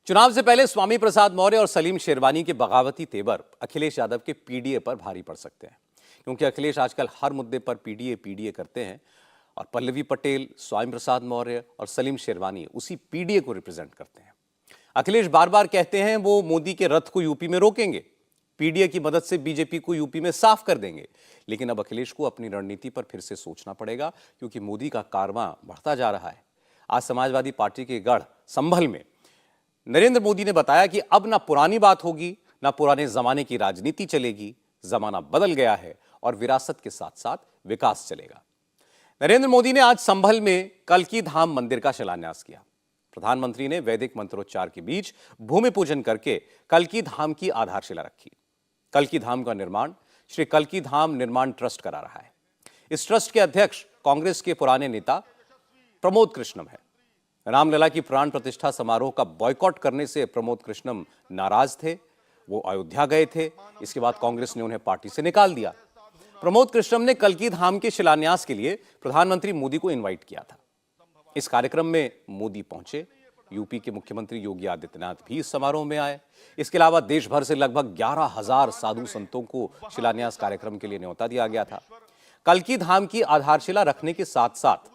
चुनाव से पहले स्वामी प्रसाद मौर्य और सलीम शेरवानी के बगावती तेवर अखिलेश यादव के पीडीए पर भारी पड़ सकते हैं, क्योंकि अखिलेश आजकल हर मुद्दे पर पीडीए करते हैं और पल्लवी पटेल, स्वामी प्रसाद मौर्य और सलीम शेरवानी उसी पीडीए को रिप्रेजेंट करते हैं। अखिलेश बार बार कहते हैं वो मोदी के रथ को यूपी में रोकेंगे, पीडीए की मदद से बीजेपी को यूपी में साफ कर देंगे। लेकिन अब अखिलेश को अपनी रणनीति पर फिर से सोचना पड़ेगा, क्योंकि मोदी का कारवां बढ़ता जा रहा है। आज समाजवादी पार्टी के गढ़ संभल में नरेंद्र मोदी ने बताया कि अब ना पुरानी बात होगी, ना पुराने जमाने की राजनीति चलेगी। जमाना बदल गया है और विरासत के साथ साथ विकास चलेगा। नरेंद्र मोदी ने आज संभल में कल्की धाम मंदिर का शिलान्यास किया। प्रधानमंत्री ने वैदिक मंत्रोच्चार के बीच भूमि पूजन करके कल्की धाम की आधारशिला रखी। कल्की धाम का निर्माण श्री कल्की धाम निर्माण ट्रस्ट करा रहा है। इस ट्रस्ट के अध्यक्ष कांग्रेस के पुराने नेता प्रमोद कृष्णम है। रामलला की प्राण प्रतिष्ठा समारोह का बॉयकॉट करने से प्रमोद कृष्णम नाराज थे। वो अयोध्या गए थे, इसके बाद कांग्रेस ने उन्हें पार्टी से निकाल दिया। प्रमोद कृष्णम ने कल्की धाम के शिलान्यास के लिए प्रधानमंत्री मोदी को इनवाइट किया था। इस कार्यक्रम में मोदी पहुंचे। यूपी के मुख्यमंत्री योगी आदित्यनाथ भी इस समारोह में आए। इसके अलावा देश भर से लगभग 11,000 साधु संतों को शिलान्यास कार्यक्रम के लिए न्योता दिया गया था। कल्की धाम की आधारशिला रखने के साथ साथ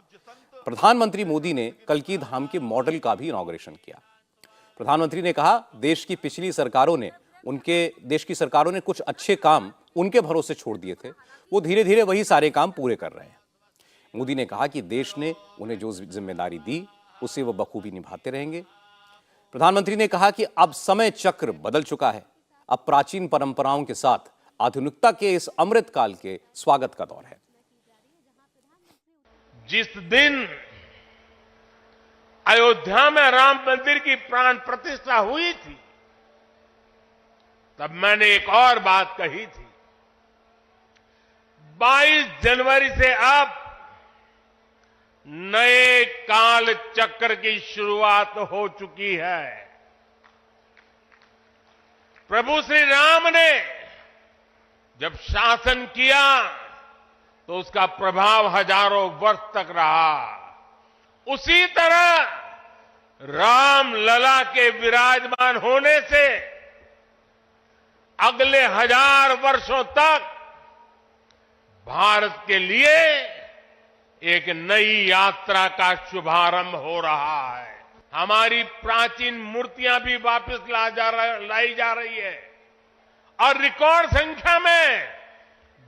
प्रधानमंत्री मोदी ने कल्की धाम के मॉडल का भी इनॉग्रेशन किया। प्रधानमंत्री ने कहा, देश की सरकारों ने कुछ अच्छे काम उनके भरोसे छोड़ दिए थे, वो धीरे धीरे वही सारे काम पूरे कर रहे हैं। मोदी ने कहा कि देश ने उन्हें जो जिम्मेदारी दी उसे वो बखूबी निभाते रहेंगे। प्रधानमंत्री ने कहा कि अब समय चक्र बदल चुका है, अब प्राचीन परंपराओं के साथ आधुनिकता के इस अमृत काल के स्वागत का दौर है। जिस दिन अयोध्या में राम मंदिर की प्राण प्रतिष्ठा हुई थी, तब मैंने एक और बात कही थी। 22 जनवरी से अब नए काल चक्र की शुरुआत हो चुकी है। प्रभु श्री राम ने जब शासन किया तो उसका प्रभाव हजारों वर्ष तक रहा। उसी तरह राम लला के विराजमान होने से अगले 1000 वर्षों तक भारत के लिए एक नई यात्रा का शुभारंभ हो रहा है। हमारी प्राचीन मूर्तियां भी वापस लाई जा रही है और रिकॉर्ड संख्या में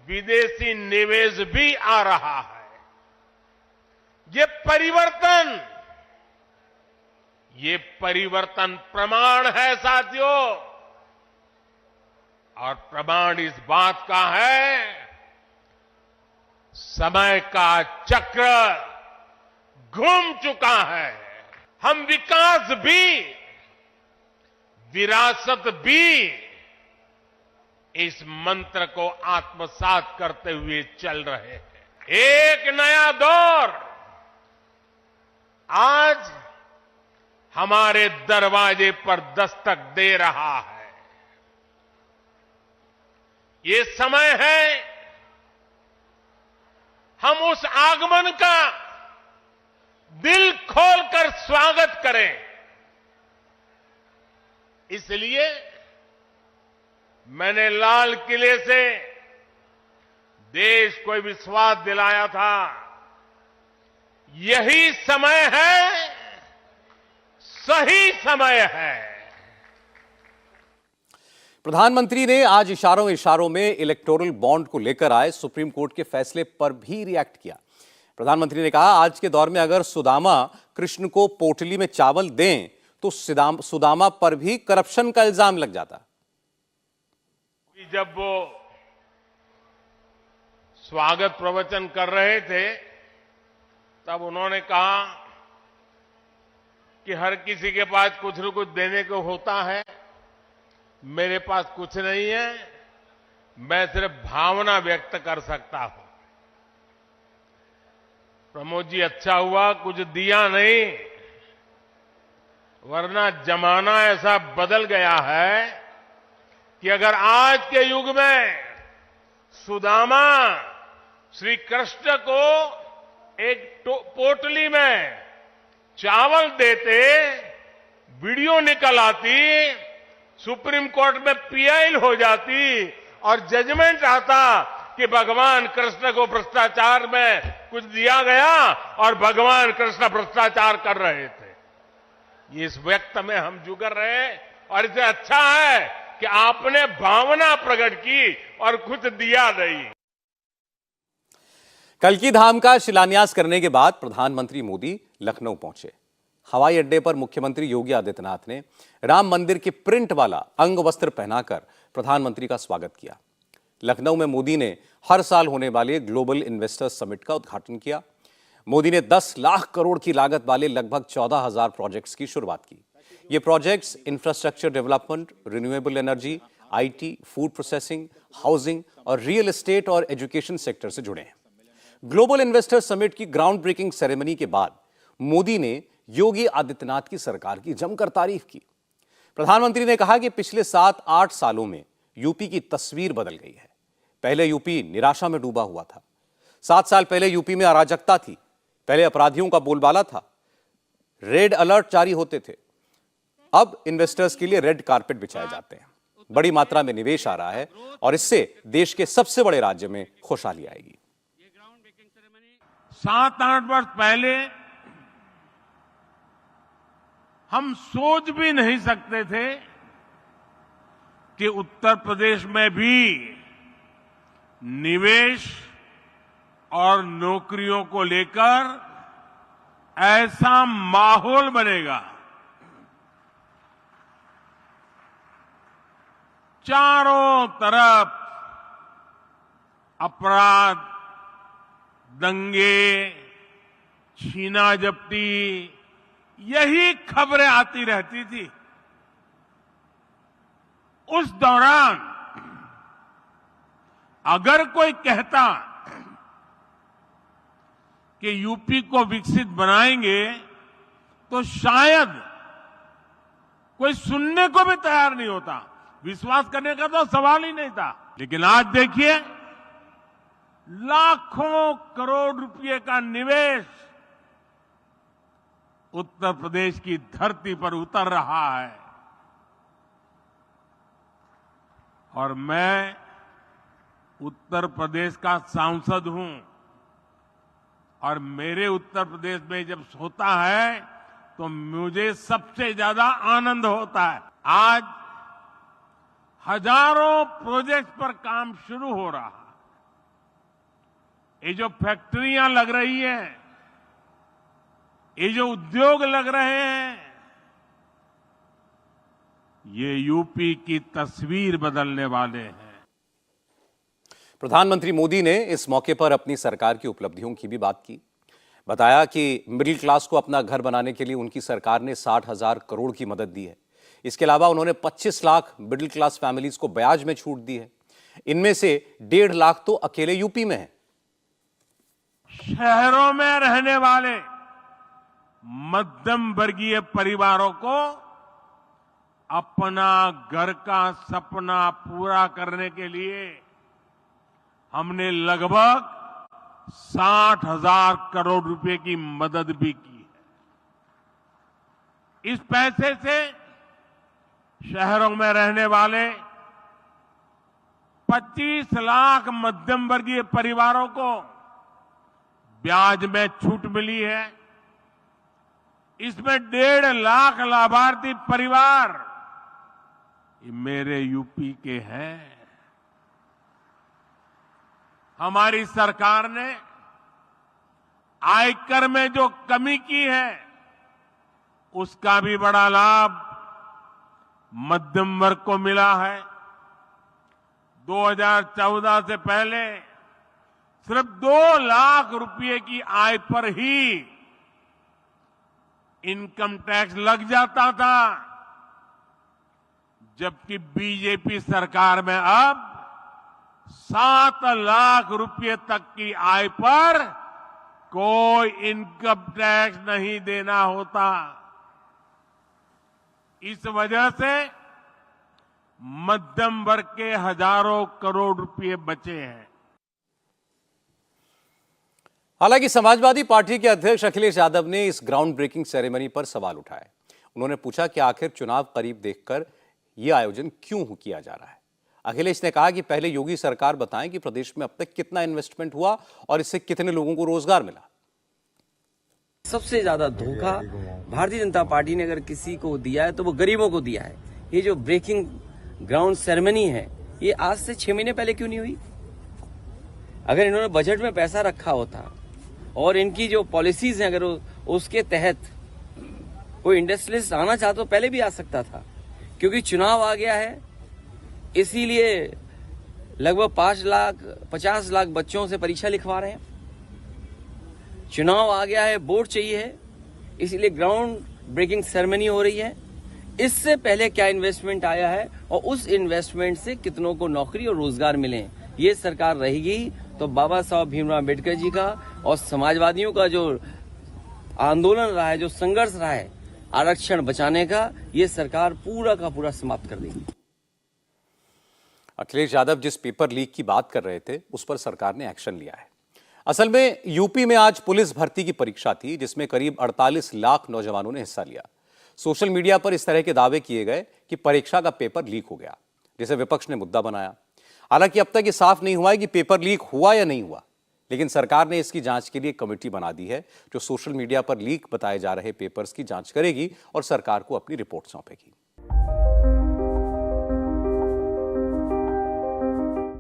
विदेशी निवेश भी आ रहा है। ये परिवर्तन प्रमाण है साथियों, और प्रमाण इस बात का है, समय का चक्र घूम चुका है। हम विकास भी, विरासत भी, इस मंत्र को आत्मसात करते हुए चल रहे हैं। एक नया दौर आज हमारे दरवाजे पर दस्तक दे रहा है। ये समय है हम उस आगमन का दिल खोलकर स्वागत करें। इसलिए मैंने लाल किले से देश को विश्वास दिलाया था, यही समय है, सही समय है। प्रधानमंत्री ने आज इशारों में इलेक्टोरल बॉन्ड को लेकर आए सुप्रीम कोर्ट के फैसले पर भी रिएक्ट किया। प्रधानमंत्री ने कहा, आज के दौर में अगर सुदामा कृष्ण को पोटली में चावल दें तो सुदामा पर भी करप्शन का इल्जाम लग जाता। जब वो स्वागत प्रवचन कर रहे थे तब उन्होंने कहा कि हर किसी के पास कुछ न कुछ देने को होता है, मेरे पास कुछ नहीं है, मैं सिर्फ भावना व्यक्त कर सकता हूं। प्रमोद जी, अच्छा हुआ कुछ दिया नहीं, वरना जमाना ऐसा बदल गया है कि अगर आज के युग में सुदामा श्री कृष्ण को एक पोटली में चावल देते, वीडियो निकल आती, सुप्रीम कोर्ट में पीआई हो जाती और जजमेंट आता कि भगवान कृष्ण को भ्रष्टाचार में कुछ दिया गया और भगवान कृष्ण भ्रष्टाचार कर रहे थे। इस व्यक्त में हम जुगर रहे और इससे अच्छा है कि आपने भावना प्रकट की और कुछ दिया नहीं। कल्की धाम का शिलान्यास करने के बाद प्रधानमंत्री मोदी लखनऊ पहुंचे। हवाई अड्डे पर मुख्यमंत्री योगी आदित्यनाथ ने राम मंदिर के प्रिंट वाला अंग वस्त्र पहनाकर प्रधानमंत्री का स्वागत किया। लखनऊ में मोदी ने हर साल होने वाले ग्लोबल इन्वेस्टर्स समिट का उद्घाटन किया। मोदी ने 10 लाख करोड़ की लागत वाले लगभग 14,000 प्रोजेक्ट्स की शुरुआत की। ये projects infrastructure development, renewable energy, IT, food processing, housing और रियल एस्टेट और एजुकेशन सेक्टर से जुड़े हैं। ग्लोबल इन्वेस्टर्स समिट की ग्राउंड ब्रेकिंग सेरेमनी के बाद मोदी ने योगी आदित्यनाथ की सरकार की जमकर तारीफ की। प्रधानमंत्री ने कहा कि पिछले 7-8 सालों में यूपी की तस्वीर बदल गई है। पहले यूपी निराशा में डूबा हुआ था। 7 साल पहले यूपी में अराजकता थी। पहले अपराधियों का बोलबाला था, रेड अलर्ट जारी होते थे। अब इन्वेस्टर्स के लिए रेड कारपेट बिछाए जाते हैं। बड़ी मात्रा में निवेश आ रहा है और इससे देश के सबसे बड़े राज्य में खुशहाली आएगी। 7-8 वर्ष पहले हम सोच भी नहीं सकते थे कि उत्तर प्रदेश में भी निवेश और नौकरियों को लेकर ऐसा माहौल बनेगा। चारों तरफ अपराध, दंगे, छीना जब्ती, यही खबरें आती रहती थी। उस दौरान अगर कोई कहता कि यूपी को विकसित बनाएंगे तो शायद कोई सुनने को भी तैयार नहीं होता। विश्वास करने का तो सवाल ही नहीं था। लेकिन आज देखिए, लाखों करोड़ रुपए का निवेश उत्तर प्रदेश की धरती पर उतर रहा है। और मैं उत्तर प्रदेश का सांसद हूं और मेरे उत्तर प्रदेश में जब होता है तो मुझे सबसे ज्यादा आनंद होता है। आज हजारों प्रोजेक्ट पर काम शुरू हो रहा है। ये जो फैक्ट्रियां लग रही हैं, ये जो उद्योग लग रहे हैं, ये यूपी की तस्वीर बदलने वाले हैं। प्रधानमंत्री मोदी ने इस मौके पर अपनी सरकार की उपलब्धियों की भी बात की। बताया कि मिडिल क्लास को अपना घर बनाने के लिए उनकी सरकार ने 60,000 करोड़ की मदद दी है। इसके अलावा उन्होंने 25 लाख मिडिल क्लास फैमिलीज को ब्याज में छूट दी है। इनमें से 1.5 लाख तो अकेले यूपी में है। शहरों में रहने वाले मध्यम वर्गीय परिवारों को अपना घर का सपना पूरा करने के लिए हमने लगभग 60,000 करोड़ रुपए की मदद भी की है। इस पैसे से शहरों में रहने वाले 25 लाख मध्यम वर्गीय परिवारों को ब्याज में छूट मिली है। इसमें 1.5 लाख लाभार्थी परिवार ये मेरे यूपी के हैं। हमारी सरकार ने आयकर में जो कमी की है उसका भी बड़ा लाभ मध्यम वर्ग को मिला है। 2014 से पहले सिर्फ 2 लाख रुपए की आय पर ही इनकम टैक्स लग जाता था, जबकि बीजेपी सरकार में अब 7 लाख रुपए तक की आय पर कोई इनकम टैक्स नहीं देना होता। इस वजह से मध्यम वर्ग के हजारों करोड़ रुपए बचे हैं। हालांकि समाजवादी पार्टी के अध्यक्ष अखिलेश यादव ने इस ग्राउंड ब्रेकिंग सेरेमनी पर सवाल उठाए। उन्होंने पूछा कि आखिर चुनाव करीब देखकर यह आयोजन क्यों किया जा रहा है। अखिलेश ने कहा कि पहले योगी सरकार बताएं कि प्रदेश में अब तक कितना इन्वेस्टमेंट हुआ और इससे कितने लोगों को रोजगार मिला। सबसे ज्यादा धोखा भारतीय जनता पार्टी ने अगर किसी को दिया है तो वो गरीबों को दिया है। ये जो ब्रेकिंग ग्राउंड सेरेमनी है, ये आज से 6 महीने पहले क्यों नहीं हुई? अगर इन्होंने बजट में पैसा रखा होता और इनकी जो पॉलिसीज हैं अगर उसके तहत कोई इंडस्ट्रियलिस्ट आना चाहता तो पहले भी आ सकता था, क्योंकि चुनाव आ गया है इसीलिए लगभग 50 लाख बच्चों से परीक्षा लिखवा रहे हैं। चुनाव आ गया है, वोट चाहिए है, इसीलिए ग्राउंड ब्रेकिंग सेरेमनी हो रही है। इससे पहले क्या इन्वेस्टमेंट आया है और उस इन्वेस्टमेंट से कितनों को नौकरी और रोजगार मिले, ये सरकार रहेगी तो बाबा साहब भीमराव अम्बेडकर जी का और समाजवादियों का जो आंदोलन रहा है, जो संघर्ष रहा है आरक्षण बचाने का, ये सरकार पूरा का पूरा समाप्त कर देगी। अखिलेश यादव जिस पेपर लीक की बात कर रहे थे उस पर सरकार ने एक्शन लिया है। असल में यूपी में आज पुलिस भर्ती की परीक्षा थी जिसमें करीब 48 लाख नौजवानों ने हिस्सा लिया। सोशल मीडिया पर इस तरह के दावे किए गए कि परीक्षा का पेपर लीक हो गया, जिसे विपक्ष ने मुद्दा बनाया। हालांकि अब तक ये साफ नहीं हुआ है कि पेपर लीक हुआ या नहीं हुआ, लेकिन सरकार ने इसकी जांच के लिए कमेटी बना दी है जो सोशल मीडिया पर लीक बताए जा रहे पेपर्स की जांच करेगी और सरकार को अपनी रिपोर्ट सौंपेगी।